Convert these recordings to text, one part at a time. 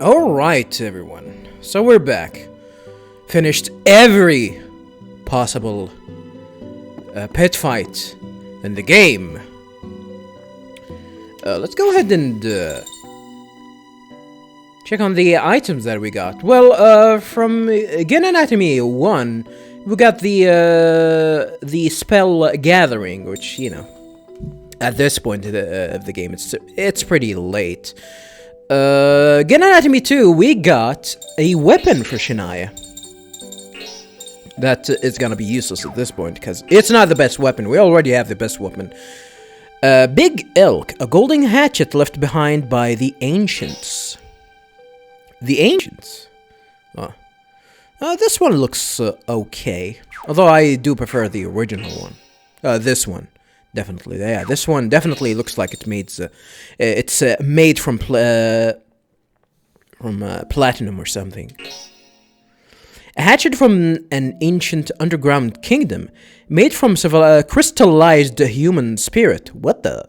Alright, everyone. So we're back. Finished every possible pit fight in the game. Let's go ahead and check on the items that we got. Well, from Gen Anatomy 1, we got the spell gathering, which, you know, at this point of the game, it's pretty late. Gen Anatomy 2, we got a weapon for Shania. That is gonna be useless at this point, because it's not the best weapon. We already have the best weapon. Big Elk, a golden hatchet left behind by the Ancients. The Ancients? Oh. This one looks okay. Although I do prefer the original one. This one. Definitely, yeah. This one definitely looks like it's made from platinum or something. A hatchet from an ancient underground kingdom, made from crystallized human spirit. What the?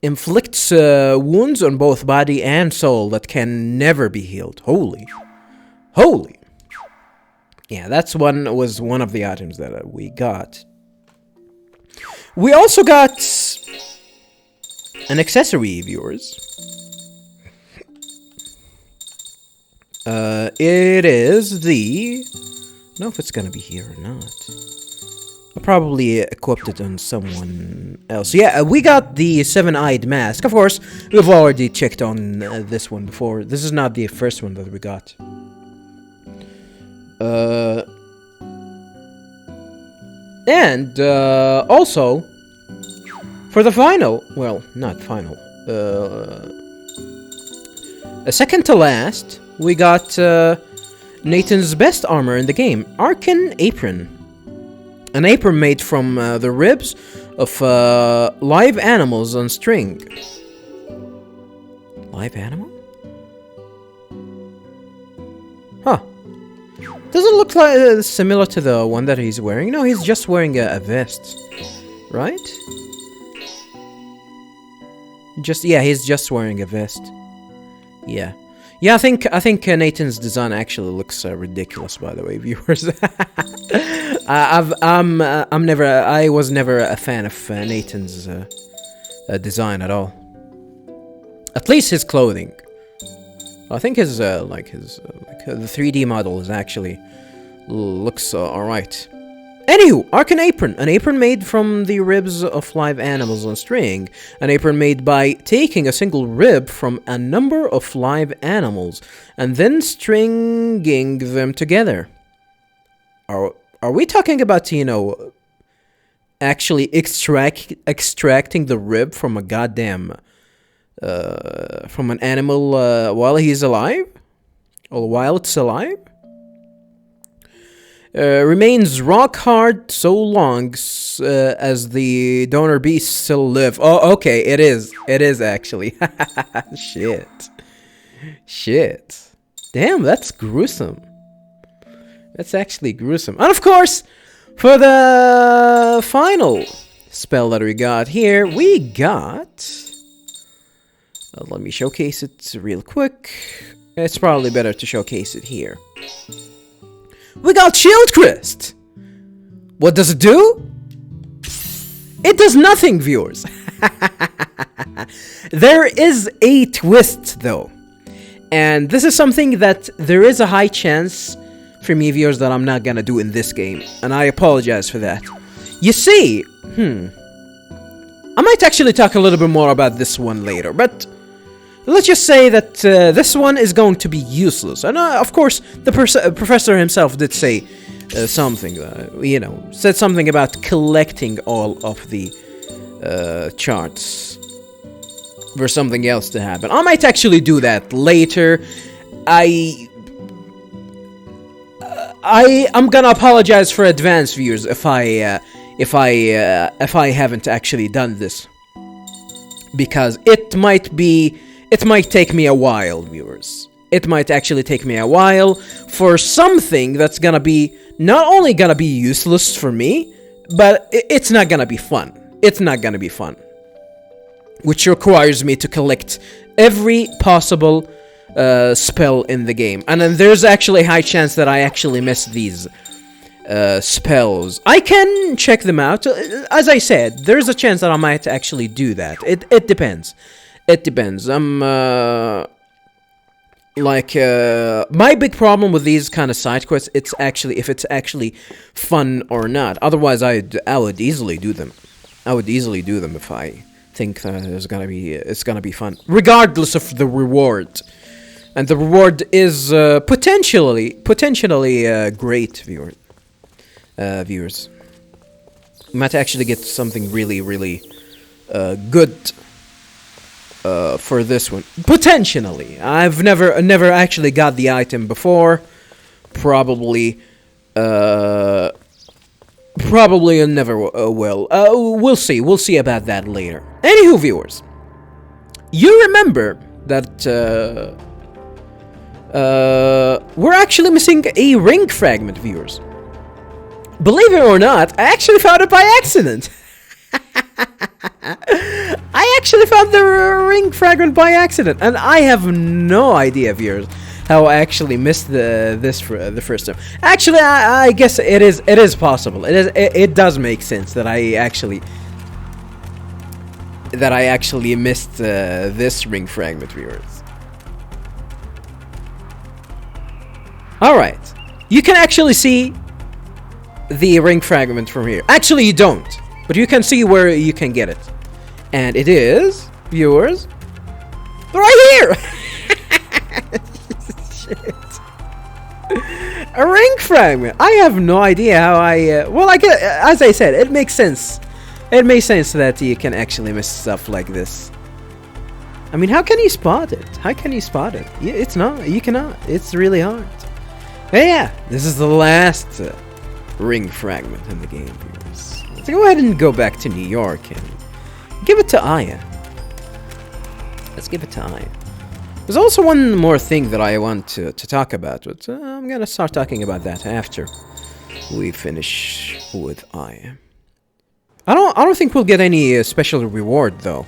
Inflicts wounds on both body and soul that can never be healed. Holy. Yeah, was one of the items that we got. We also got an accessory, viewers. It is the... I don't know if it's gonna be here or not. I probably equipped it on someone else. Yeah, we got the seven-eyed mask. Of course, we've already checked on this one before. This is not the first one that we got. And also, for the final, well, not final, a second to last, we got Nathan's best armor in the game, Arcan Apron. An apron made from the ribs of live animals on string. Live animal? Huh. Doesn't look like similar to the one that he's wearing. No, he's just wearing a vest, right? He's just wearing a vest. Yeah, I think Nathan's design actually looks ridiculous. By the way, viewers, I was never a fan of Nathan's design at all. At least his clothing. I think his the 3D model is actually looks alright. Anywho, Arcan Apron. An apron made from the ribs of live animals on string. An apron made by taking a single rib from a number of live animals and then stringing them together. Are we talking about, you know, actually extracting the rib from a goddamn from an animal while he's alive? Or while it's alive? Remains rock hard so long as the donor beasts still live. Oh, okay, it is actually. Shit. Damn, that's gruesome. That's actually gruesome. And of course, for the final spell that we got here, we got... let me showcase it real quick. It's probably better to showcase it here. We got Shield Crest! What does it do? It does nothing, viewers. There is a twist, though. And this is something that there is a high chance for me, viewers, that I'm not gonna do in this game. And I apologize for that. You see, I might actually talk a little bit more about this one later, but... let's just say that this one is going to be useless. And of course, the professor himself did say something, said something about collecting all of the charts for something else to happen. I might actually do that later. I'm gonna apologize for advance, viewers, if I haven't actually done this, because it might take me a while, viewers. It might actually take me a while for something that's gonna be not only gonna be useless for me, but it's not gonna be fun. It's not gonna be fun. Which requires me to collect every possible spell in the game. And then there's actually a high chance that I actually miss these spells. I can check them out. As I said, there's a chance that I might actually do that. It depends. It depends. My big problem with these kind of side quests, it's actually if it's actually fun or not. Otherwise, I would easily do them. I would easily do them if I think that it's gonna be fun, regardless of the reward. And the reward is potentially great, viewers. You might actually get something really good for this one. Potentially. I've never actually got the item before. Probably never will. We'll see. We'll see about that later. Anywho, viewers, you remember that we're actually missing a ring fragment, viewers. Believe it or not, I actually found it by accident. I actually found the ring fragment by accident, and I have no idea, viewers, how I actually missed this for the first time. Actually, I guess it is possible. It does make sense that I actually missed this ring fragment, viewers. All right, you can actually see the ring fragment from here. Actually, you don't, but you can see where you can get it, and it is, viewers, right here. Shit. A ring fragment. I have no idea how I. Well, I get. As I said, it makes sense. It makes sense that you can actually miss stuff like this. I mean, how can you spot it? How can you spot it? It's not. You cannot. It's really hard. But yeah, this is the last ring fragment in the game, viewers. Let's go ahead and go back to New York and give it to Aya. Let's give it to Aya. There's also one more thing that I want to talk about, but I'm gonna start talking about that after we finish with Aya. I don't think we'll get any special reward though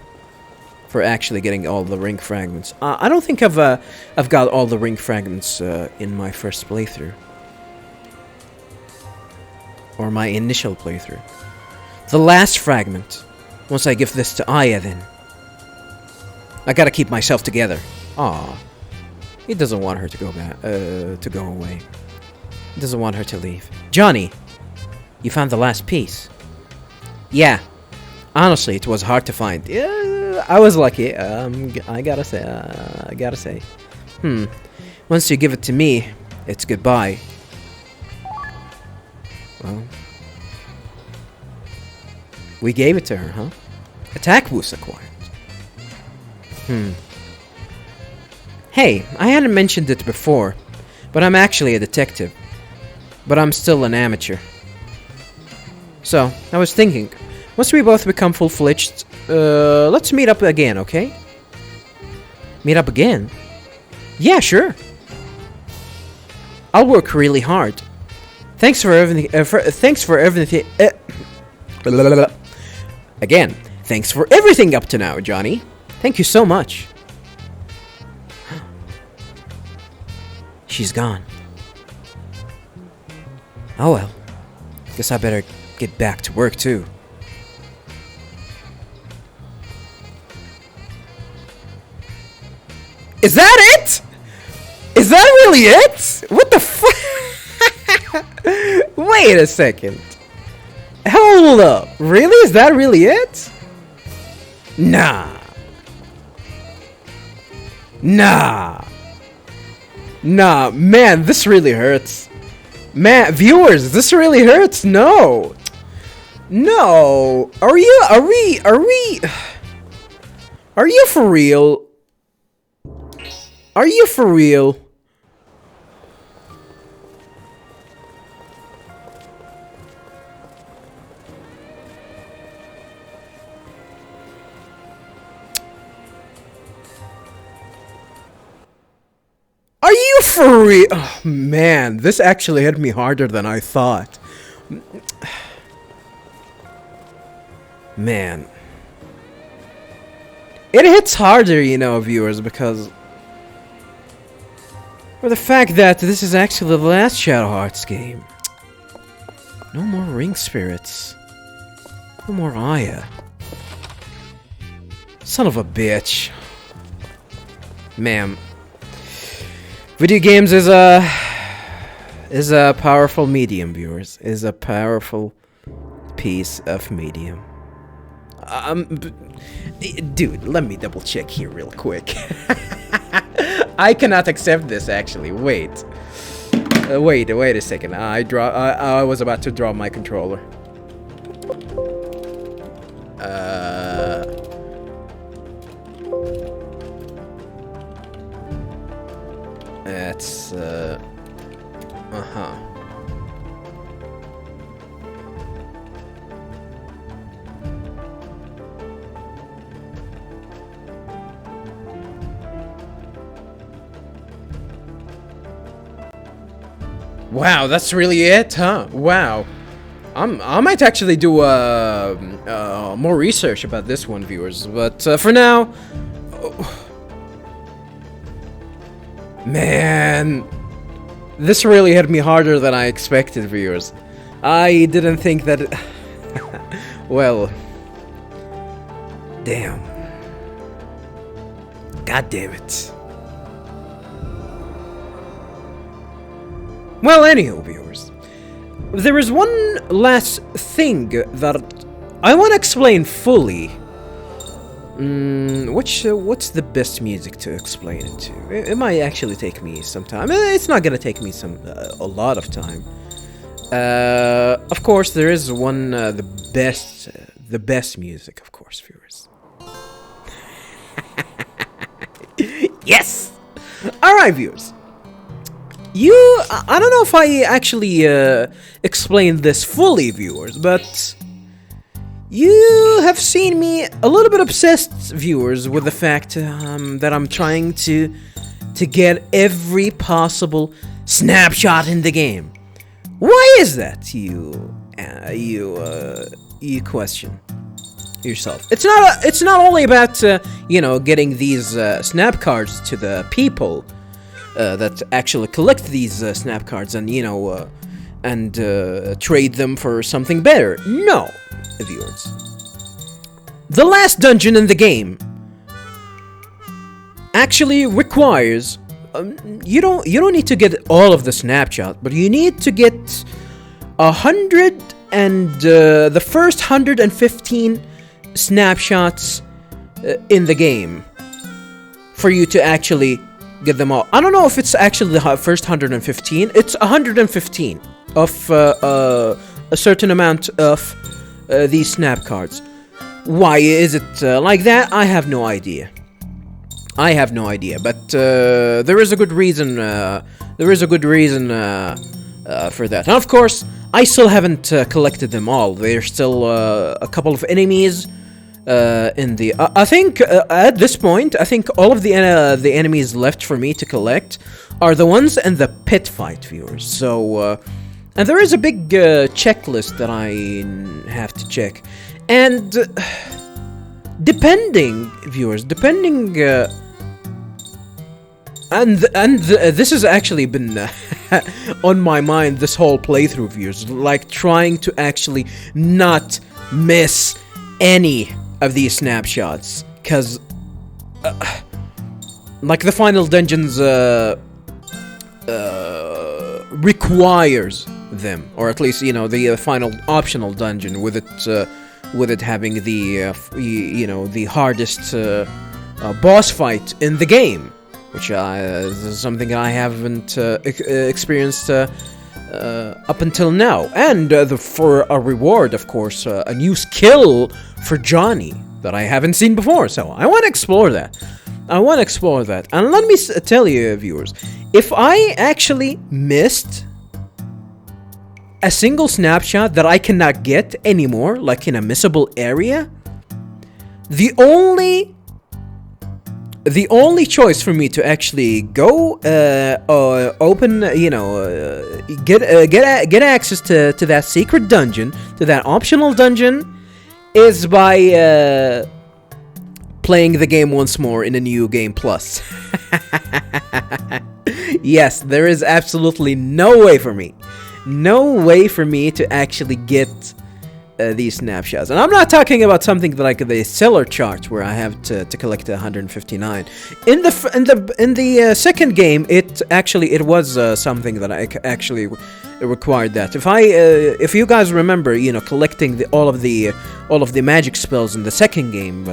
for actually getting all the ring fragments. I don't think I've got all the ring fragments in my first playthrough. Or my initial playthrough. The last fragment. Once I give this to Aya, then I gotta keep myself together. Aw. He doesn't want her to go back, to go away. He doesn't want her to leave. Johnny, you found the last piece. Yeah. Honestly, it was hard to find. Yeah, I was lucky. I gotta say. Once you give it to me, it's goodbye. Well, we gave it to her, huh? Attack boost acquired. Hey, I hadn't mentioned it before, but I'm actually a detective. But I'm still an amateur. So, I was thinking, once we both become full-fledged, let's meet up again, okay? Meet up again? Yeah, sure. I'll work really hard. Thanks for everything. Again, thanks for everything up to now, Johnny. Thank you so much. She's gone. Oh well. Guess I better get back to work too. Is that it? Is that really it? What the fuck? Wait a second. Hold up. Really? Is that really it? Nah. Nah, man, this really hurts. Man, viewers, this really hurts. No. Are you for real? Are you for real? Are you for real? Oh, man, this actually hit me harder than I thought. Man. It hits harder, you know, viewers, because Or the fact that this is actually the last Shadow Hearts game. No more ring spirits. No more Aya. Son of a bitch. Ma'am. Video games is a powerful medium, viewers. Is a powerful piece of medium. Dude, let me double check here real quick. I cannot accept this, actually. Wait. Wait a second. I was about to draw my controller. That's Wow, that's really it, huh? Wow. I might actually do more research about this one, viewers. But for now, man, this really hit me harder than I expected, viewers. I didn't think that. Well, damn. God damn it. Well, anywho, viewers, there is one last thing that I want to explain fully. What's the best music to explain it to? It might actually take me some time. It's not gonna take me a lot of time. Of course, there is one the best music, of course, viewers. Yes. All right, viewers. I don't know if I actually explained this fully, viewers, but you have seen me a little bit obsessed, viewers, with the fact that I'm trying to get every possible snapshot in the game. Why is that? You question yourself. It's not only about getting these snap cards to the people that actually collect these snap cards and trade them for something better. No, viewers. The last dungeon in the game actually requires you don't need to get all of the snapshot, but you need to get 100 and the first 115 snapshots in the game for you to actually get them all. I don't know if it's actually the first 115. It's 115 of a certain amount of these snap cards. Why is it like that? I have no idea. But there is a good reason. For that. And of course, I still haven't collected them all. There's still a couple of enemies. In the I think at this point, I think all of the enemies left for me to collect are the ones in the pit fight, viewers. So and there is a big checklist that I have to check, and depending, viewers, and this has actually been on my mind this whole playthrough, viewers, like trying to actually not miss any of these snapshots, because like the final dungeons requires them, or at least the final optional dungeon with it having the the hardest boss fight in the game, which is something I haven't experienced up until now. And for a reward, of course, a new skill for Johnny that I haven't seen before. So I want to explore that. And let me tell you, viewers, if I actually missed a single snapshot that I cannot get anymore, like in a missable area, the only choice for me to actually go open, get access to that secret dungeon, to that optional dungeon, is by playing the game once more in a new game plus. Yes, there is absolutely no way for me. No way for me to actually get these snapshots. And I'm not talking about something like the seller chart where I have to collect 159. In the second game, it was something that I actually required that. If you guys remember, collecting all of the magic spells in the second game,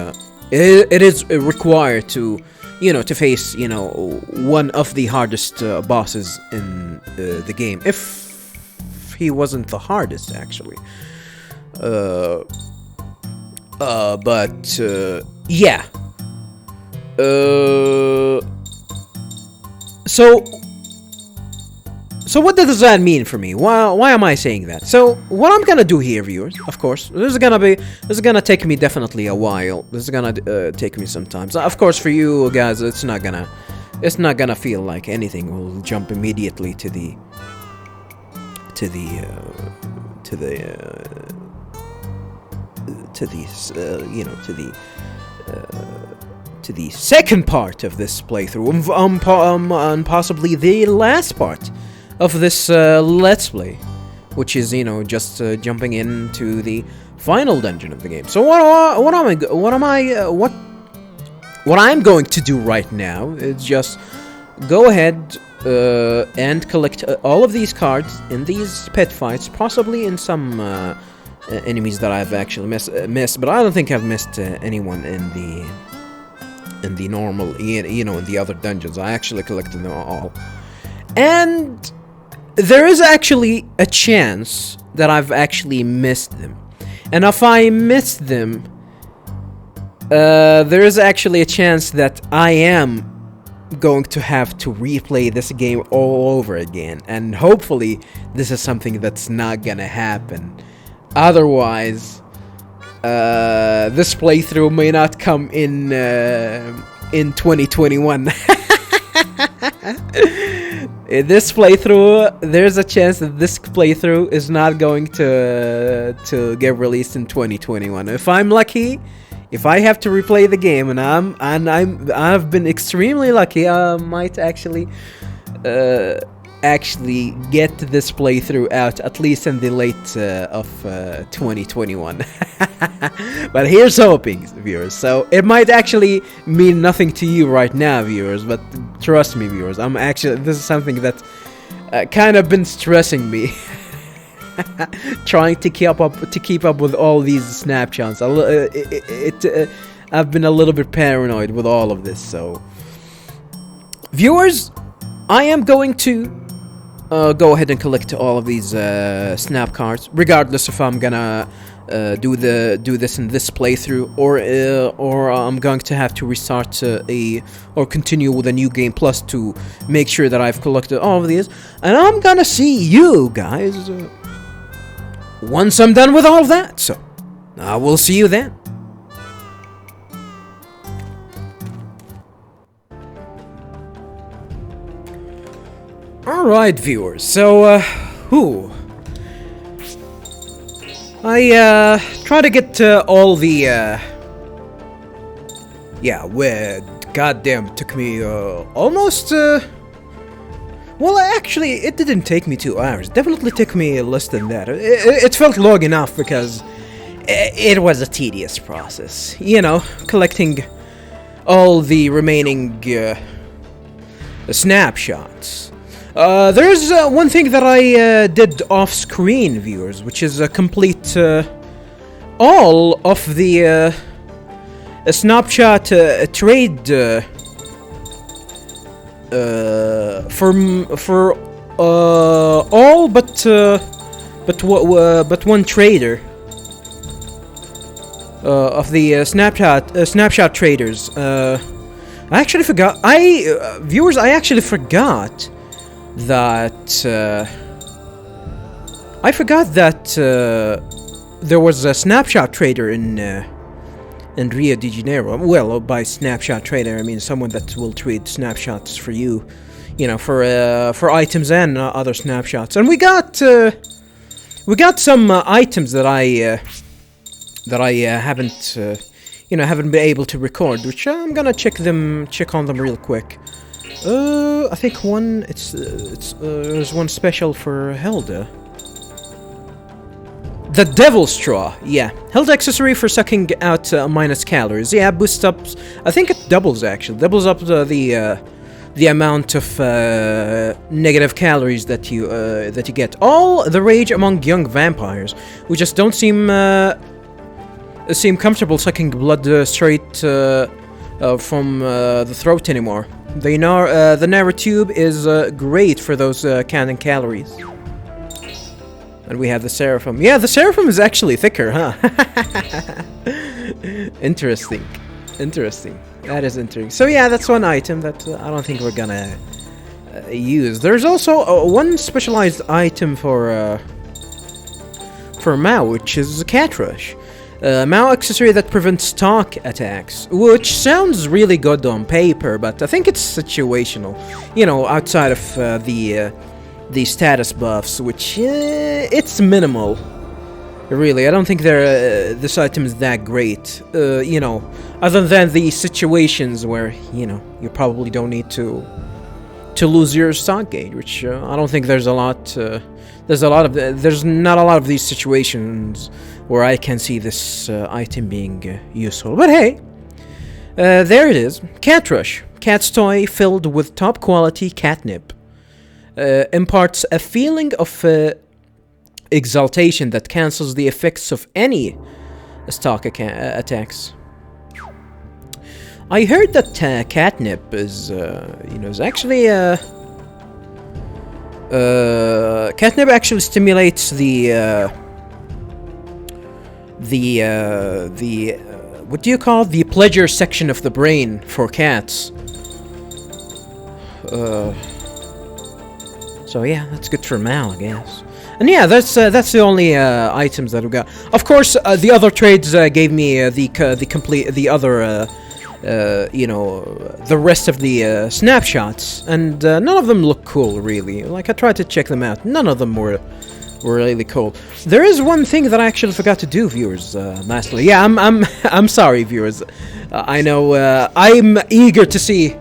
it is required to to face one of the hardest bosses in the game. If he wasn't the hardest, actually. Yeah. So what does that mean for me? Why am I saying that? So what I'm gonna do here, viewers, of course, this is gonna take me definitely a while. This is gonna take me some time. So of course, for you guys, it's not gonna feel like anything. We'll jump immediately to the second part of this playthrough, and possibly the last part of this let's play, which is just jumping into the final dungeon of the game. So what I'm going to do right now is just go ahead and collect all of these cards in these pet fights, possibly in some enemies that I've actually missed, but I don't think I've missed anyone in the normal, in the other dungeons. I actually collected them all, and there is actually a chance that I've actually missed them, and if I missed them, there is actually a chance that I am going to have to replay this game all over again, and hopefully this is something that's not gonna happen. Otherwise, this playthrough may not come in 2021. This playthrough, there's a chance that this playthrough is not going to get released in 2021. If I'm lucky, if I have to replay the game, and I've been extremely lucky, I might actually get this playthrough out at least in the late of 2021. But here's hoping, viewers. So it might actually mean nothing to you right now, viewers, but trust me, viewers, this is something that kind of been stressing me. Trying to keep up with all these snapshots. I've been a little bit paranoid with all of this. So, viewers, I am going to go ahead and collect all of these snap cards, regardless if I'm gonna do this in this playthrough or I'm going to have to restart or continue with a new game plus to make sure that I've collected all of these, and I'm gonna see you guys once I'm done with all of that. So I will see you then. Alright, viewers, so I try to get all the goddamn, it took me almost well, actually, it didn't take me 2 hours. Definitely took me less than that. It felt long enough because it was a tedious process. Collecting all the remaining snapshots. There's one thing that I did off-screen, viewers, which is complete all of the snapshot trade for all but one trader of the snapshot traders. I actually forgot. Viewers, I actually forgot that there was a snapshot trader in Rio de Janeiro. Well, by snapshot trader, I mean someone that will trade snapshots for you, for items and other snapshots. And we got some items that I haven't been able to record, which I'm gonna check on them real quick. I think one. There's one special for Hilda. The Devil Straw, yeah. Held accessory for sucking out minus calories. Yeah, boosts up. I think it doubles actually. Doubles up the amount of negative calories that you get. All the rage among young vampires who just don't seem comfortable sucking blood straight from the throat anymore. The narrow tube is great for those counting calories. And we have the Seraphim. Yeah, the Seraphim is actually thicker, huh? Interesting. Interesting. That is interesting. So yeah, that's one item that I don't think we're gonna use. There's also one specialized item for Mao, which is a Cat Rush. Mao accessory that prevents stalk attacks, which sounds really good on paper, but I think it's situational. You know, outside of the status buffs, which it's minimal. Really, I don't think this item is that great. You know, other than the situations where you probably don't need to lose your stock gauge, which I don't think there's a lot. There's not a lot of these situations where I can see this item being useful. But hey, there it is. Cat Rush, cat's toy filled with top quality catnip. Imparts a feeling of exaltation that cancels the effects of any stalk attacks. I heard that catnip is actually catnip actually stimulates the what do you call the pleasure section of the brain for cats. So yeah, that's good for Mal, I guess. And yeah, that's the only items that we got. Of course, the other trades gave me the rest of the snapshots, and none of them look cool, really. Like, I tried to check them out. None of them were really cool. There is one thing that I actually forgot to do, viewers. Lastly, yeah, I'm sorry, viewers. I know I'm eager to see.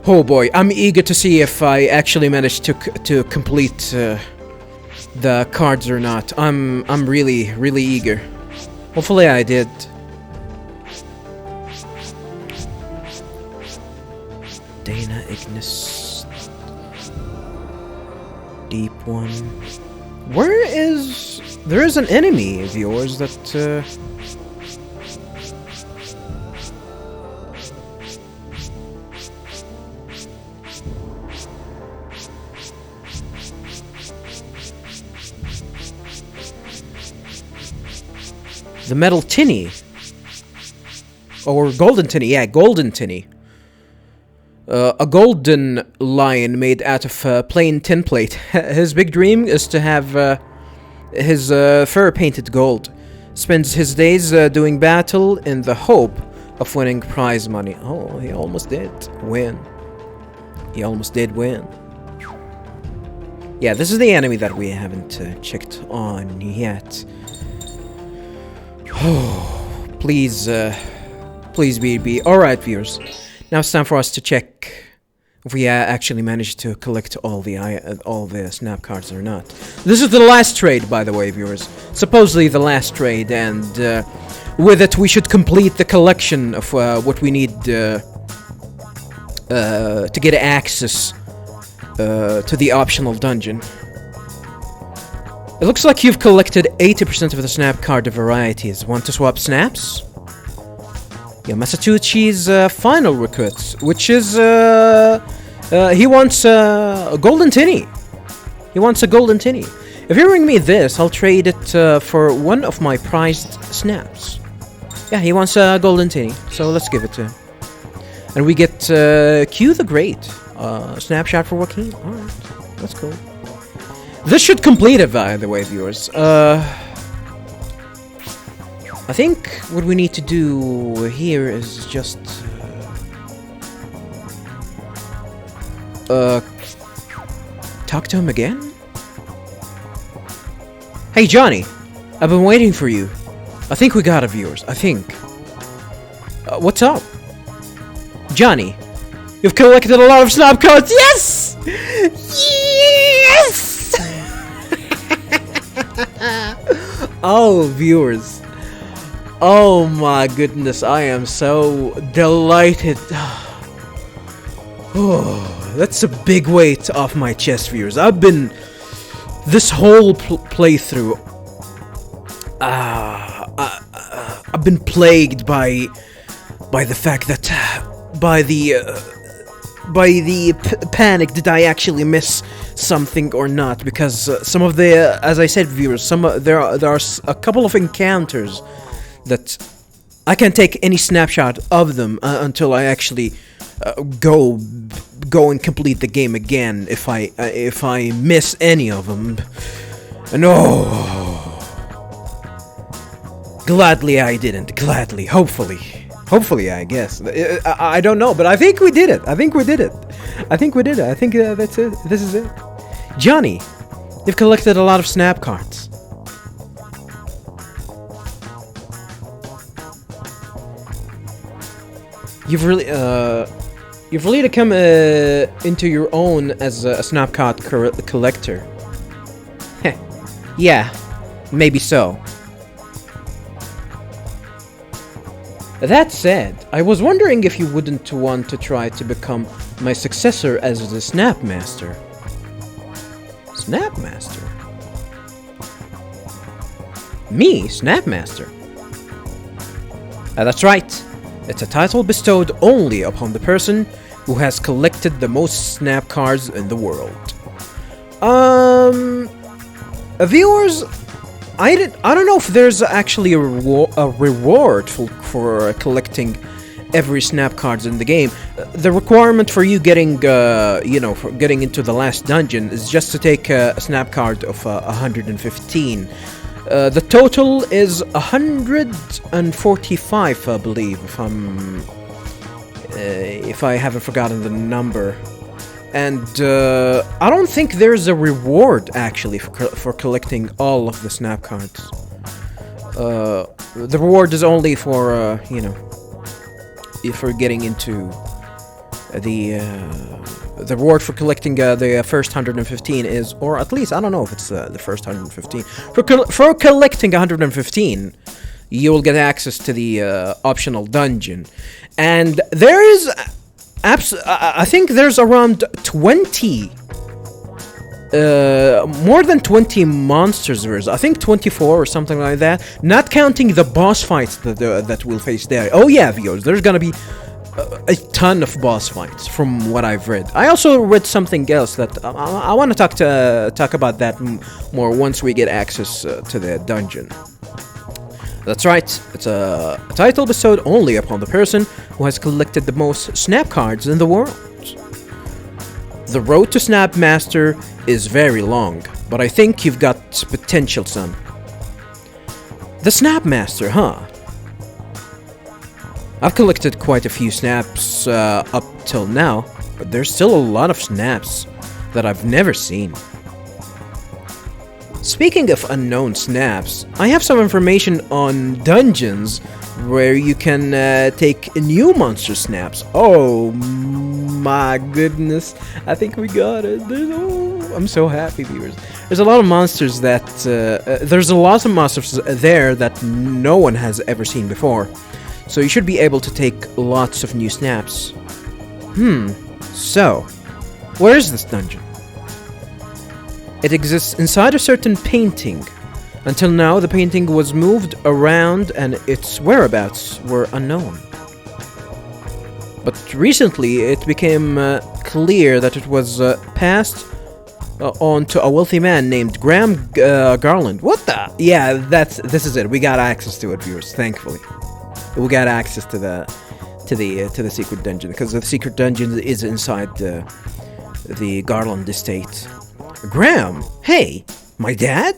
Oh boy, I'm eager to see if I actually managed to complete the cards or not. I'm really eager. Hopefully I did. Dana Ignis. Deep one. Where is... There is an enemy of yours that... The metal tinny. Or golden tinny, yeah, golden tinny. A golden lion made out of plain tin plate. His big dream is to have his fur painted gold. Spends his days doing battle in the hope of winning prize money. Oh, he almost did win. He almost did win. Yeah, this is the enemy that we haven't checked on yet. Oh, please be alright, viewers. Now it's time for us to check if we actually managed to collect all the snap cards or not. This is the last trade, by the way, viewers. Supposedly the last trade, and with it we should complete the collection of what we need to get access to the optional dungeon. It looks like you've collected 80% of the snap card varieties. Want to swap snaps? Yeah, Masatucci's final recruit, which is he wants a golden tinny. He wants a golden tinny. If you bring me this, I'll trade it for one of my prized snaps. Yeah, he wants a golden tinny, so let's give it to him. And we get Q the Great, snapshot for Joaquin. All right, that's cool. This should complete it, by the way, viewers. I think what we need to do here is just... talk to him again? Hey, Johnny! I've been waiting for you. I think we got it, viewers. I think. What's up? Johnny, You've collected a lot of snap cards. Yes! Yes! Oh, viewers. Oh my goodness, I am so delighted. Oh, that's a big weight off my chest, viewers. I've been this whole playthrough. I've been plagued by the fact that by the panic. Did I actually miss something or not? Because some of the, as I said, viewers, there are a couple of encounters that I can't take any snapshot of them until I actually go and complete the game again. If I miss any of them, and gladly I didn't. Gladly, hopefully, I guess. I don't know, but I think we did it. I think that's it. This is it. Johnny, you've collected a lot of snap cards. You've really come into your own as a snap card collector. Heh. Yeah, maybe so. That said, I was wondering if you wouldn't want to try to become my successor as the Snap Master. Snap Master? Me, Snap Master? That's right. It's a title bestowed only upon the person who has collected the most snap cards in the world. Viewers, I don't know if there's actually a reward for collecting every snap cards in the game. The requirement for you getting, for getting into the last dungeon is just to take a snap card of 115. The total is 145, I believe, if I haven't forgotten the number. And I don't think there's a reward actually for collecting all of the snap cards. The reward is only for if we're getting into the reward for collecting the first 115 is, or at least I don't know if it's the first 115. For collecting 115, you will get access to the optional dungeon, and there is I think there's around 20, more than 20 monsters. There's, I think 24 or something like that, not counting the boss fights that we'll face there. Oh yeah, viewers, there's gonna be a ton of boss fights from what I've read. I also read something else that I want to talk about that more once we get access to the dungeon. That's right, it's a title bestowed only upon the person who has collected the most snap cards in the world. The road to Snap Master is very long, but I think you've got potential, son. The Snap Master, huh? I've collected quite a few snaps up till now, but there's still a lot of snaps that I've never seen. Speaking of unknown snaps, I have some information on dungeons where you can take new monster snaps. Oh my goodness, I think we got it. I'm so happy, viewers. There's a lot of monsters that there that no one has ever seen before. So you should be able to take lots of new snaps. So, where is this dungeon? It exists inside a certain painting. Until now, the painting was moved around and its whereabouts were unknown. But recently, it became clear that it was passed on to a wealthy man named Garland. What the? Yeah, this is it. We got access to it, viewers. Thankfully, we got access to the secret dungeon, because the secret dungeon is inside the Garland estate. Graham, hey, my dad?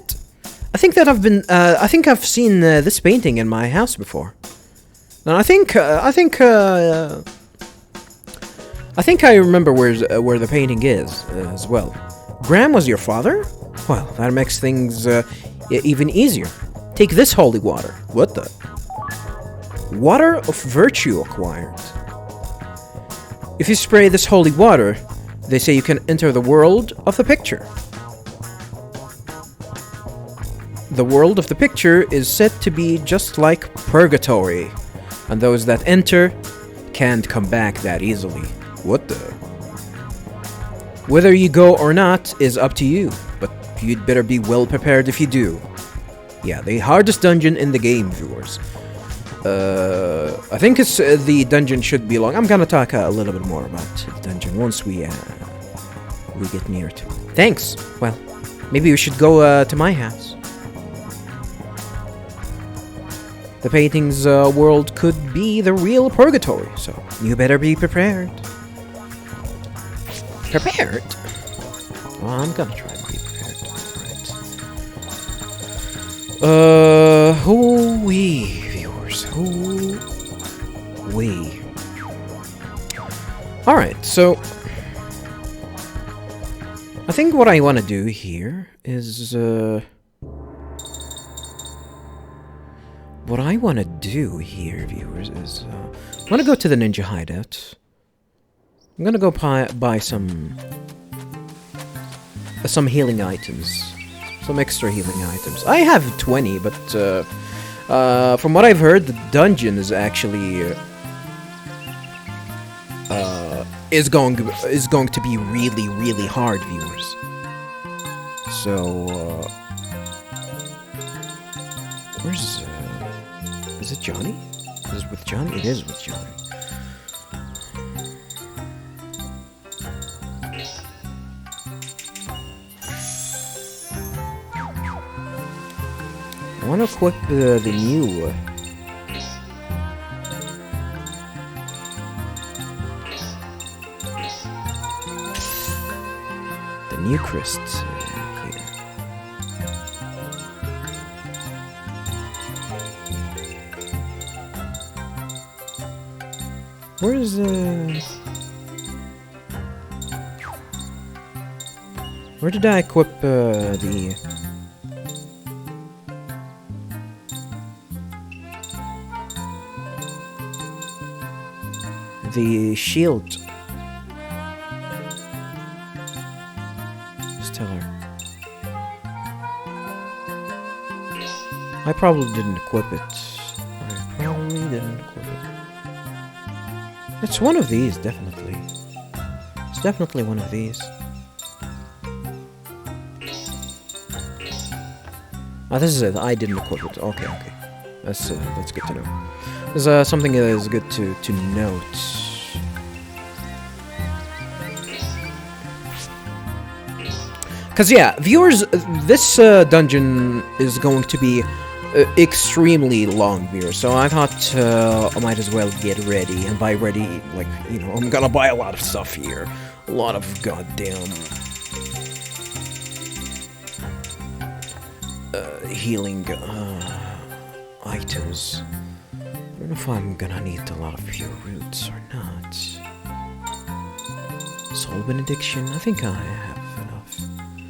I think I've seen this painting in my house before. Now I think I remember where the painting is as well. Graham was your father? Well, that makes things even easier. Take this holy water. What the? Water of virtue acquired. If you spray this holy water, they say you can enter the world of the picture. The world of the picture is said to be just like purgatory, and those that enter can't come back that easily. What the? Whether you go or not is up to you, but you'd better be well prepared if you do. Yeah, the hardest dungeon in the game, viewers. I think it's the dungeon should be long. I'm gonna talk a little bit more about the dungeon once we get near it. Thanks. Well, maybe we should go to my house. The painting's world could be the real purgatory, so you better be prepared. Prepared? Well, I'm gonna try to be prepared. Alright. Hoo-wee, viewers. Hoo-wee. Alright, so... I think what I want to do here is, what I want to do here, viewers, is... I want to go to the ninja hideout. I'm gonna go buy some healing items. Some extra healing items. I have 20, but from what I've heard, the dungeon is actually is going to be really, really hard, viewers. So where's is it Johnny? Is it with Johnny? It is with Johnny. I want to equip the new... the new crysts here. Where's where did I equip the... the shield? Just tell her. I probably didn't equip it. It's one of these, definitely. It's definitely one of these. Oh, this is it. I didn't equip it. Okay, okay. That's good to know. There's something that is good to note. Because, yeah, viewers, this dungeon is going to be extremely long, viewers. So I thought I might as well get ready. And by ready, like, you know, I'm gonna buy a lot of stuff here. A lot of goddamn... healing items. I don't know if I'm gonna need a lot of pure roots or not. Soul benediction, I think I have enough.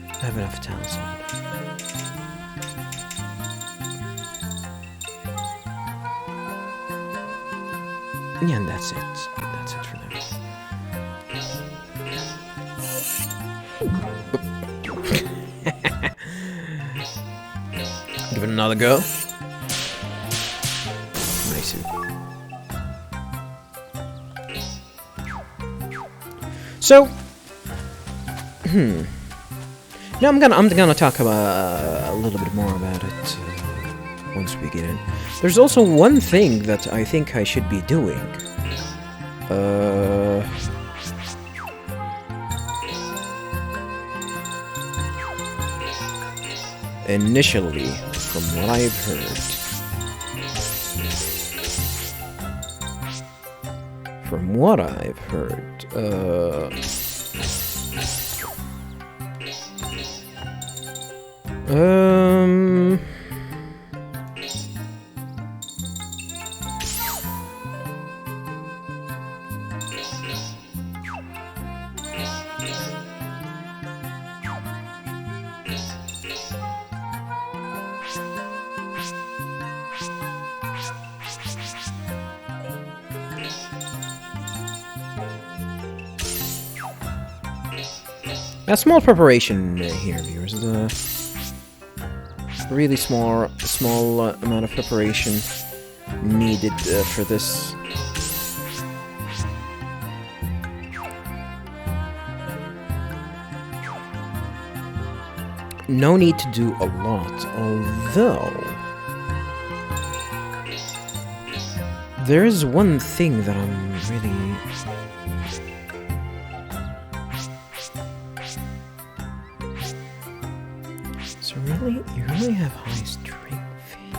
I have enough talisman. Yeah, and that's it. That's it for now. Give it another go. Nice. So, now I'm gonna talk about a little bit more about it once we get in. There's also one thing that I think I should be doing. Initially, from what I've heard. From what I've heard, A small preparation here, viewers. Really small amount of preparation needed for this. No need to do a lot, although there is one thing that I'm really... So really, you really have high strength here.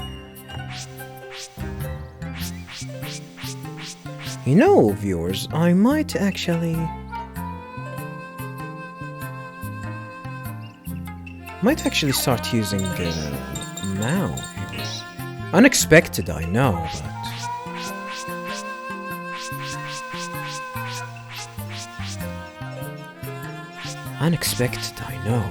You know, viewers, I might actually start using now, viewers. Unexpected, I know, but... Unexpected, I know.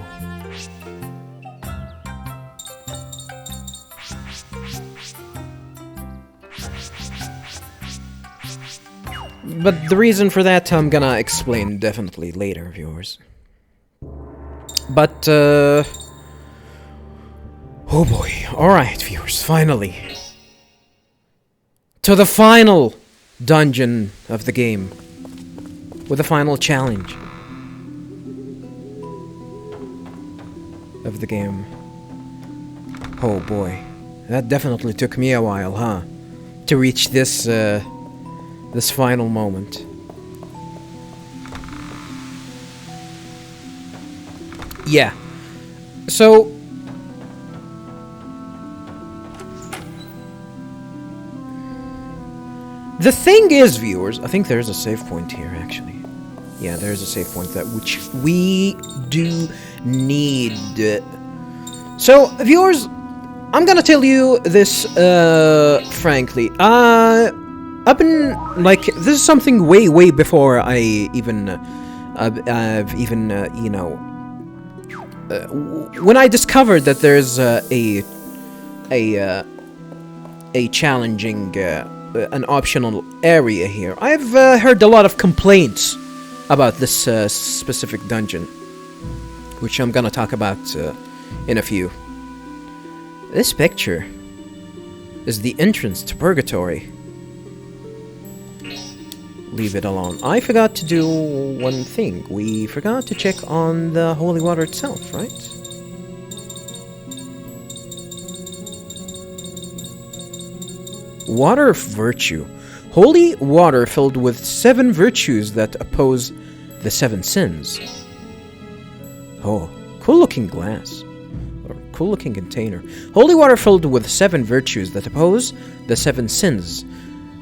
But the reason for that I'm gonna explain definitely later, viewers. But, oh boy. Alright, viewers, finally. To the final dungeon of the game. With the final challenge of the game. Oh boy. That definitely took me a while, huh? To reach this, this final moment. Yeah. So... the thing is, viewers, I think there's a save point here, actually. Yeah, there's a save point that which we do need. So, viewers, I'm gonna tell you this, frankly. I've been, like, this is something way before I even, I've even, you know, when I discovered that there's a challenging, an optional area here, I've heard a lot of complaints about this specific dungeon, which I'm gonna talk about in a few. This picture is the entrance to Purgatory. Leave it alone. I forgot to do one thing. We forgot to check on the holy water itself, right? Water of Virtue. Holy water filled with 7 virtues that oppose the 7 sins. Oh, cool looking glass. Or cool looking container. Holy water filled with 7 virtues that oppose the 7 sins.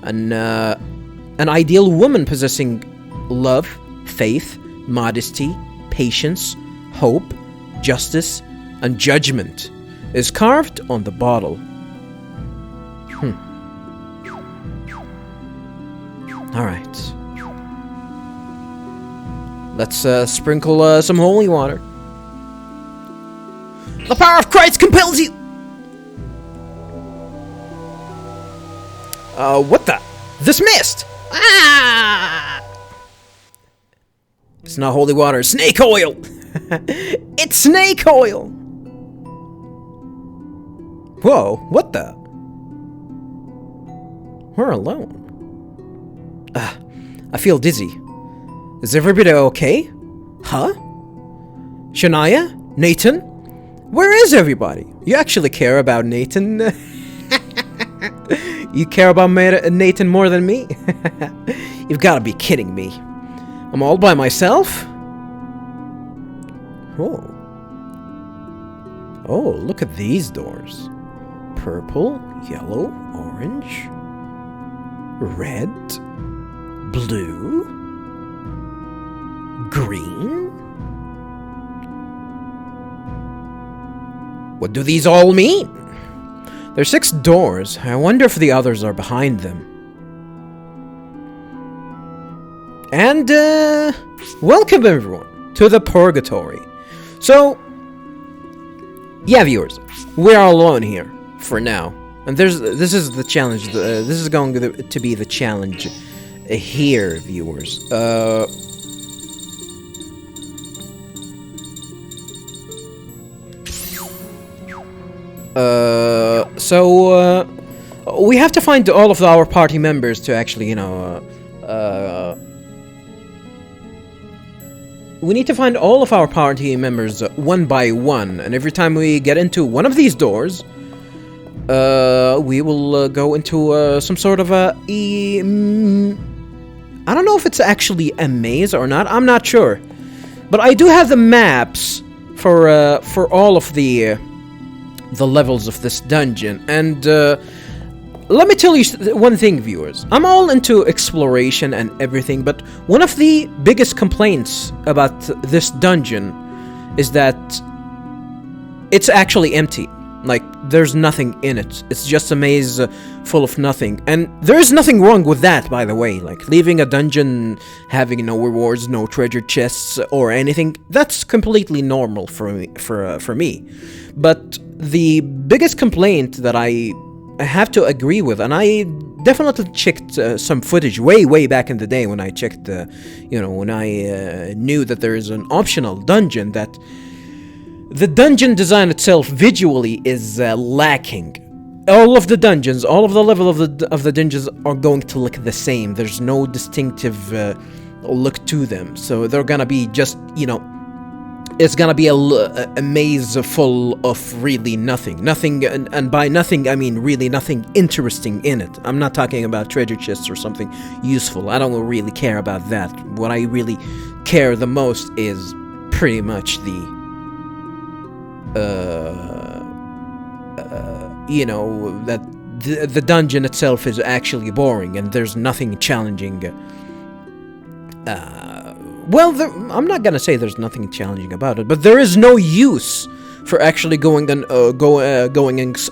An ideal woman possessing love, faith, modesty, patience, hope, justice, and judgment is carved on the bottle. Alright. Let's sprinkle some holy water. The power of Christ compels you! What the? This mist! Ah! It's not holy water, it's snake oil! It's snake oil! Whoa, what the? We're alone. I feel dizzy. Is everybody okay? Huh? Shania? Nathan? Where is everybody? You actually care about Nathan? You care about Nathan more than me? You've got to be kidding me. I'm all by myself? Oh. Oh, look at these doors. Purple, yellow, orange, red, blue, green. What do these all mean? There's 6 doors. I wonder if the others are behind them. And, welcome everyone to the Purgatory. So, yeah, viewers, we are alone here for now. And this is the challenge. This is going to be the challenge here, viewers. So we have to find all of our party members to actually, we need to find all of our party members one by one, and every time we get into one of these doors, we will go into some sort of I don't know if it's actually a maze or not. I'm not sure, but I do have the maps for all of the levels of this dungeon, and let me tell you one thing, viewers. I'm all into exploration and everything, but one of the biggest complaints about this dungeon is that it's actually empty. Like, there's nothing in it. It's just a maze full of nothing. And there's nothing wrong with that, by the way. Like, leaving a dungeon, having no rewards, no treasure chests, or anything, that's completely normal for me. But the biggest complaint that I have to agree with, and I definitely checked some footage way back in the day when I checked, when I knew that there is an optional dungeon, that the dungeon design itself visually is lacking. All of the dungeons, all of the level of the dungeons are going to look the same. There's no distinctive look to them, so they're gonna be just, it's gonna be a maze full of really nothing. And by nothing, I mean really nothing interesting in it. I'm not talking about treasure chests or something useful. I don't really care about that. What I really care the most is pretty much that the dungeon itself is actually boring and there's nothing challenging. I'm not gonna say there's nothing challenging about it, but there is no use for actually going and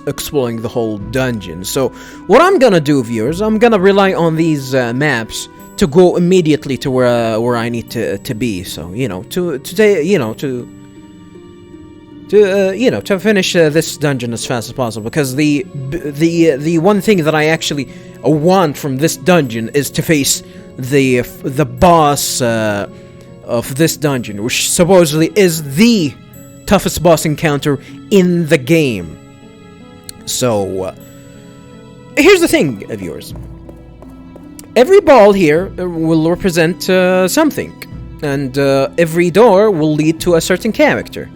exploring the whole dungeon. So what I'm gonna do, viewers, I'm gonna rely on these maps to go immediately to where I need to be. So to finish this dungeon as fast as possible, because the one thing that I actually want from this dungeon is to face the boss of this dungeon, which supposedly is the toughest boss encounter in the game. So here's the thing, viewers. Every ball here will represent something, and every door will lead to a certain character.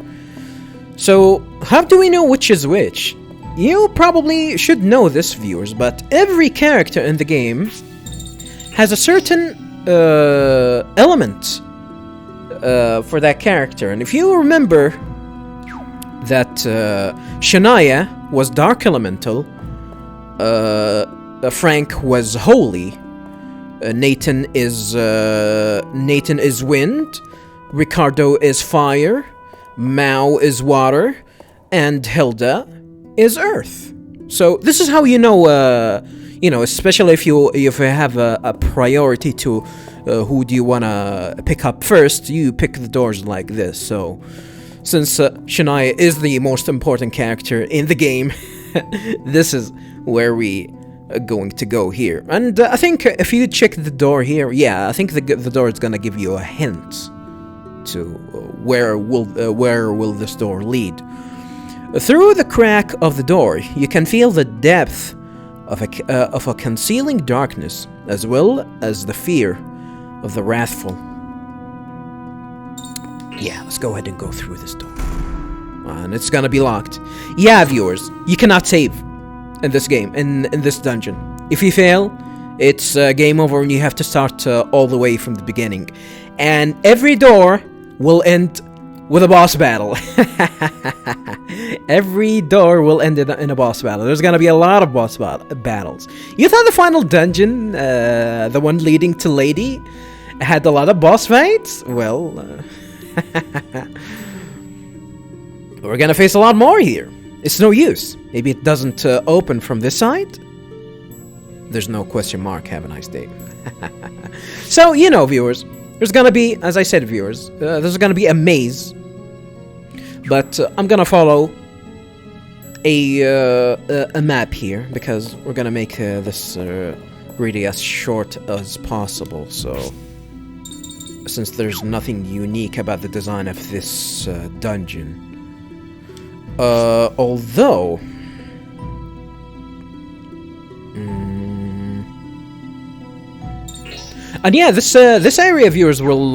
So, how do we know which is which? You probably should know this, viewers, but every character in the game has a certain element for that character. And if you remember that Shania was Dark Elemental, Frank was Holy, Nathan is Wind, Ricardo is Fire, Mao is Water, and Hilda is Earth. So this is how you know, especially if you have a priority to who do you want to pick up first, you pick the doors like this. So since Shania is the most important character in the game, this is where we are going to go here. And I think if you check the door here, I think the door is gonna give you a hint to where will this door lead. Through the crack of the door, you can feel the depth of a concealing darkness, as well as the fear of the wrathful. Yeah, let's go ahead and go through this door. And it's gonna be locked. Yeah, viewers, you cannot save in this game, in this dungeon. If you fail, it's game over and you have to start all the way from the beginning. And every door will end with a boss battle. Every door will end in a boss battle. There's gonna be a lot of boss battles. You thought the final dungeon, the one leading to Lady, had a lot of boss fights? Well, we're gonna face a lot more here. It's no use. Maybe it doesn't open from this side? There's no question mark. Have a nice day. So, viewers, there's gonna be, as I said, viewers, there's gonna be a maze, but I'm gonna follow a map here, because we're gonna make this really as short as possible. So, since there's nothing unique about the design of this dungeon, although And yeah, this area of yours will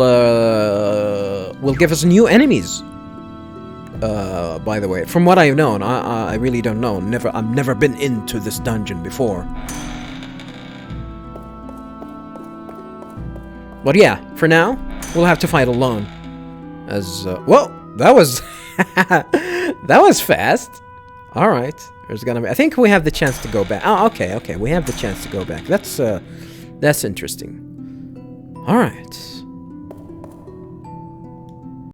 give us new enemies. By the way, from what I've known, I really don't know. I've never been into this dungeon before. But yeah, for now, we'll have to fight alone. As well, that was that was fast. All right, there's gonna be. I think we have the chance to go back. Oh, okay, we have the chance to go back. That's interesting. All right.